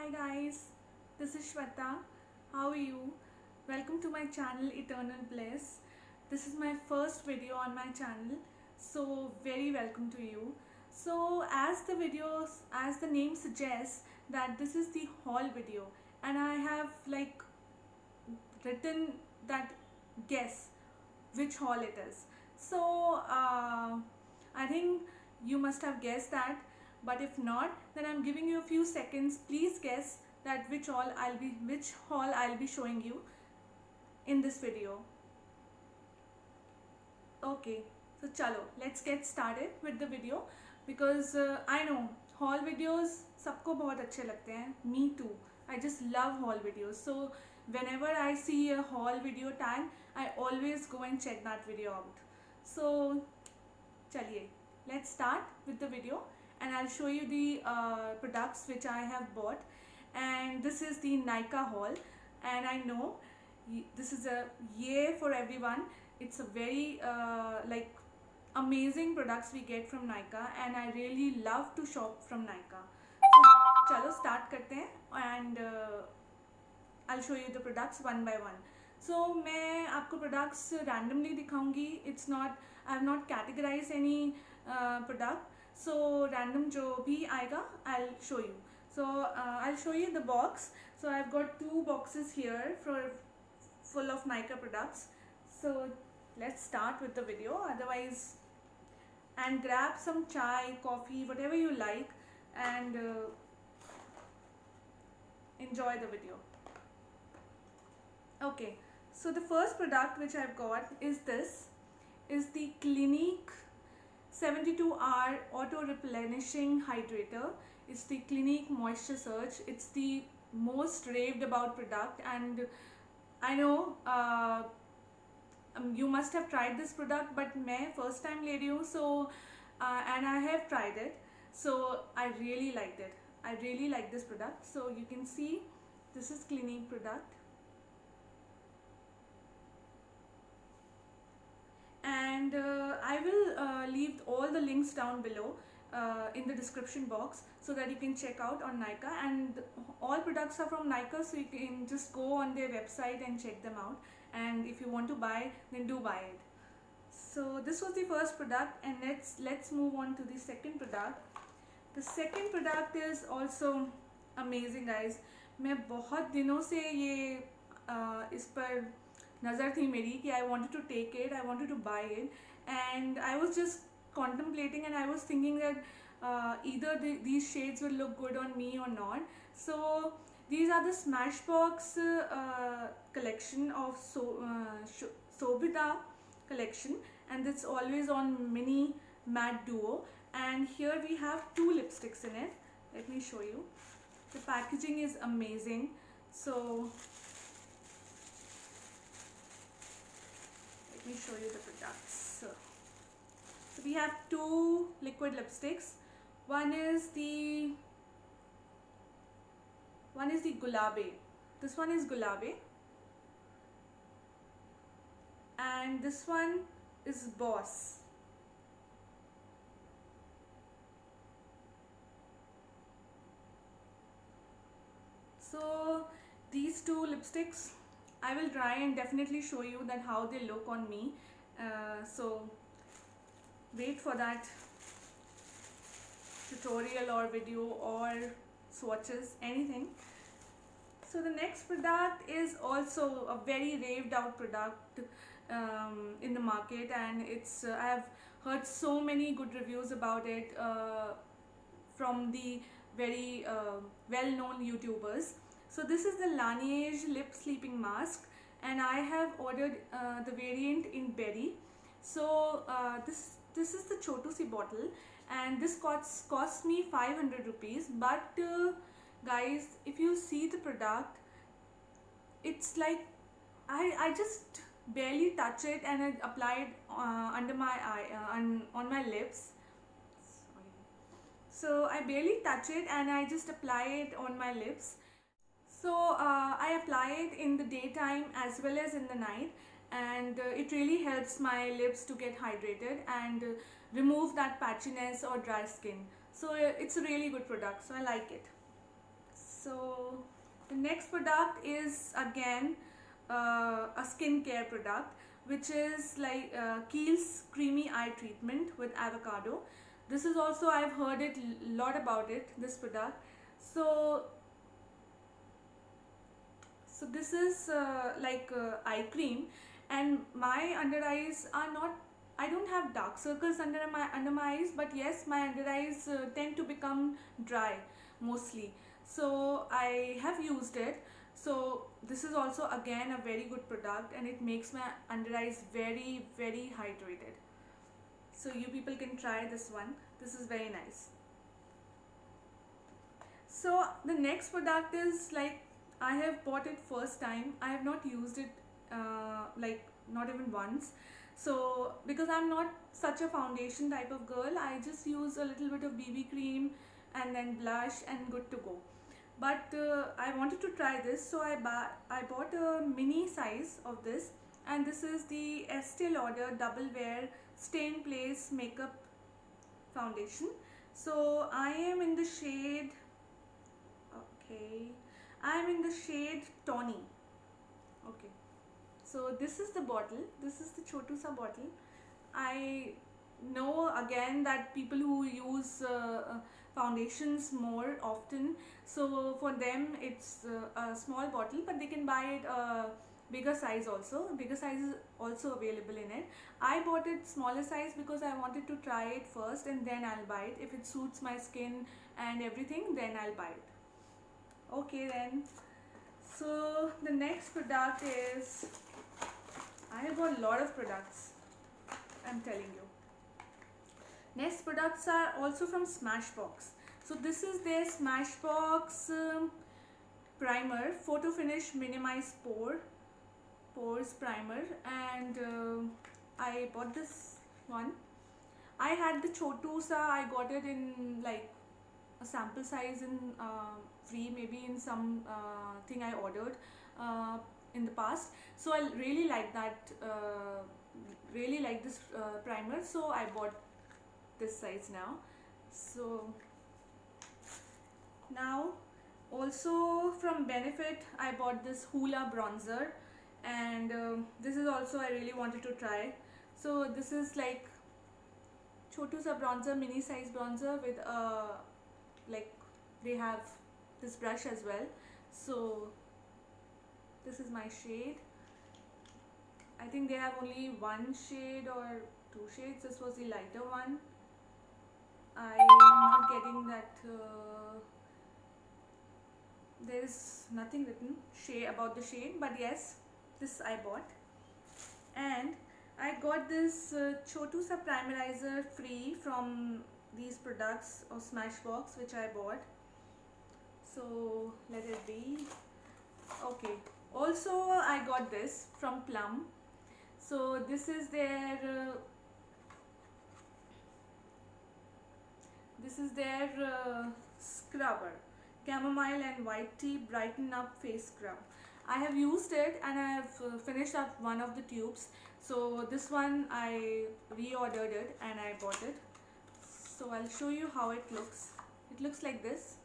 Hi guys, this is Shweta. How are you? Welcome to my channel Eternal Bliss. This is my first video on my channel, so very welcome to you. So as the name suggests, that this is the haul video, and I have like written that guess which haul it is. So I think you must have guessed that, but if not, then I'm giving you a few seconds. Please guess that which haul I'll be showing you in this video. Okay, so chalo, let's get started with the video, because I know haul videos सबको बहुत अच्छे लगते हैं. Me too. I just love haul videos. So whenever I see a haul video tag, I always go and check that video out. So चलिए, let's start with the video, and I'll show you the products which I have bought. And this is the Nykaa haul, and I know this is a yay for everyone. It's a very amazing products we get from Nykaa, and I really love to shop from Nykaa. So चलो start करते हैं, and I'll show you the products one by one. So मैं आपको products randomly दिखाऊंगी. It's not, I have not categorized any product. So random जो भी आएगा I'll show you. So I'll show you the box. So I've got two boxes here full of Nykaa products. So let's start with the video. Otherwise, and grab some chai, coffee, whatever you like, and enjoy the video. Okay, so the first product which I've got is the Clinique 72-hour auto replenishing hydrator. It's the Clinique Moisture Surge. It's the most raved about product, and I know you must have tried this product, but मैं first time ले रही हूँ, so and I have tried it, so I really liked it. I really like this product. So you can see this is Clinique product, and I will leave all the links down below in the description box, so that you can check out on Nykaa. And all products are from Nykaa, so you can just go on their website and check them out, and if you want to buy, then do buy it. So this was the first product, and let's move on to the second product. The second product is also amazing guys. मैं बहुत दिनों से ये इस पर नज़र थी मेरी कि I wanted to take it, I wanted to buy it, and I was just contemplating, and I was thinking that either these shades will look good on me or not. So these are the Smashbox collection of Sobhita collection, and it's always on mini matte duo. And here we have two lipsticks in it. Let me show you. The packaging is amazing. So let me show you the products. So we have two liquid lipsticks. One is the Gulabe. This one is Gulabe, and this one is Boss. So these two lipsticks, I will try and definitely show you that how they look on me. So wait for that tutorial or video or swatches, anything. So the next product is also a very raved out product in the market, and it's I have heard so many good reviews about it from the very well-known YouTubers. So this is the Laneige lip sleeping mask, and I have ordered the variant in berry. So this is the chotu si bottle, and this costs me 500 rupees. But guys, if you see the product, it's like I just barely touch it, and I apply it under my eye on my lips. So I barely touch it, and I just apply it on my lips. So I apply it in the daytime as well as in the night, and it really helps my lips to get hydrated and remove that patchiness or dry skin. So it's a really good product, so I like it. So the next product is again a skincare product, which is like Kiehl's creamy eye treatment with avocado. This is also, I've heard it lot about it, this product. So this is eye cream, and my under eyes are not, I don't have dark circles under my eyes, but yes, my under eyes tend to become dry mostly. So I have used it. So this is also again a very good product, and it makes my under eyes very very hydrated. So you people can try this one. This is very nice. So the next product is like, I have bought it first time. I have not used it like not even once. So because I'm not such a foundation type of girl, I just use a little bit of BB cream and then blush and good to go. But I wanted to try this, so I bought a mini size of this, and this is the Estee Lauder Double Wear Stay in Place Makeup Foundation. So I am in the shade, okay, I'm in the shade Tawny. Okay, so this is the bottle, this is the Chotu Sa bottle. I know again that people who use foundations more often, so for them it's a small bottle, but they can buy it bigger size also. Bigger size is also available in it. I bought it smaller size because I wanted to try it first and then I'll buy it. If it suits my skin and everything, then I'll buy it. Okay then, so the next product is, I have got a lot of products, I'm telling you. Next products are also from Smashbox. So this is their Smashbox primer, photo finish minimize pores primer, and I bought this one. I had the Chotu Sa, I got it in like a sample size in free, maybe in some thing I ordered in the past. So I really like that, really like this primer, so I bought this size now. So now also from Benefit I bought this Hoola bronzer, and this is also I really wanted to try. So this is like Chotu Sa bronzer, mini size bronzer with like they have this brush as well. So this is my shade. I think they have only one shade or two shades. This was the lighter one. I am not getting that. There is nothing written about the shade, but yes, this I bought. And I got this Chotu Sa primerizer free from these products of Smashbox, which I bought. So let it be. Okay, also I got this from Plum. So this is their scrubber, chamomile and white tea brighten up face scrub. I have used it and I have finished up one of the tubes. So this one I reordered it and I bought it. So I'll show you how it looks. It looks like this.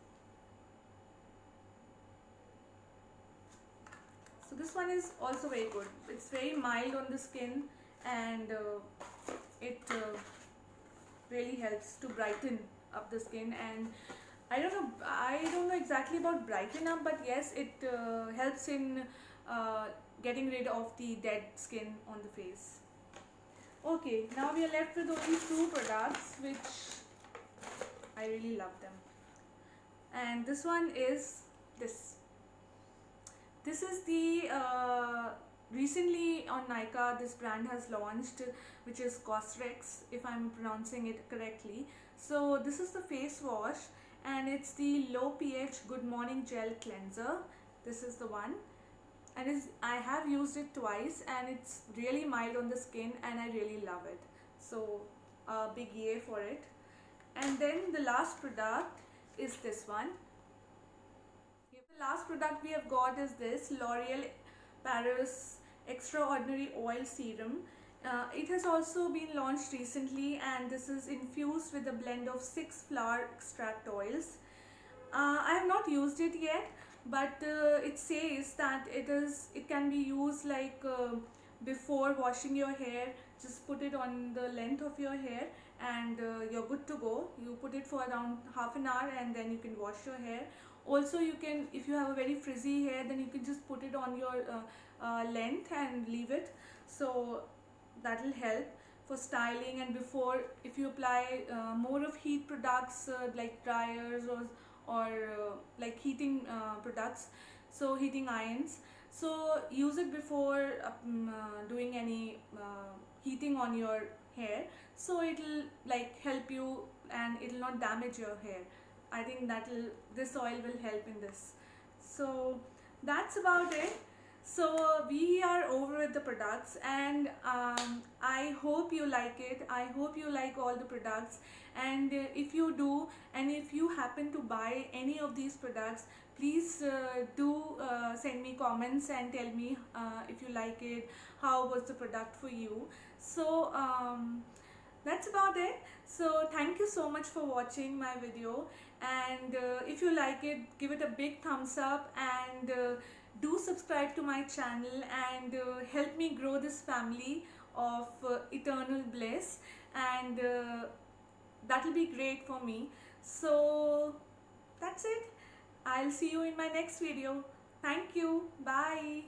So this one is also very good. It's very mild on the skin, and it really helps to brighten up the skin. And I don't know exactly about brighten up, but yes, it helps in getting rid of the dead skin on the face. Okay, now we are left with only two products which I really love them, and this one is this. This is the recently on Nykaa this brand has launched, which is Cosrx, if I'm pronouncing it correctly. So this is the face wash, and it's the low pH good morning gel cleanser. This is the one, and I have used it twice and it's really mild on the skin and I really love it. So big yay for it. And then the last product is this one. The last product we have got is this L'Oreal Paris Extraordinary Oil Serum. It has also been launched recently, and this is infused with a blend of 6 flower extract oils. I have not used it yet, but it says that it can be used like before washing your hair. Just put it on the length of your hair, and you're good to go. You put it for around half an hour, and then you can wash your hair. Also, you can, if you have a very frizzy hair, then you can just put it on your length and leave it. So that will help for styling. And before, if you apply more of heat products like dryers or like heating products, so heating irons, so use it before doing any heating on your hair, so it'll like help you and it'll not damage your hair. I think this oil will help in this. So that's about it. So we are over with the products, and I hope you like it. I hope you like all the products, and if you do, and if you happen to buy any of these products, please do send me comments and tell me if you like it, how was the product for you. So that's about it. So thank you so much for watching my video, and if you like it, give it a big thumbs up, and do subscribe to my channel, and help me grow this family of eternal bliss, and that will be great for me. So that's it. I'll see you in my next video. Thank you. Bye.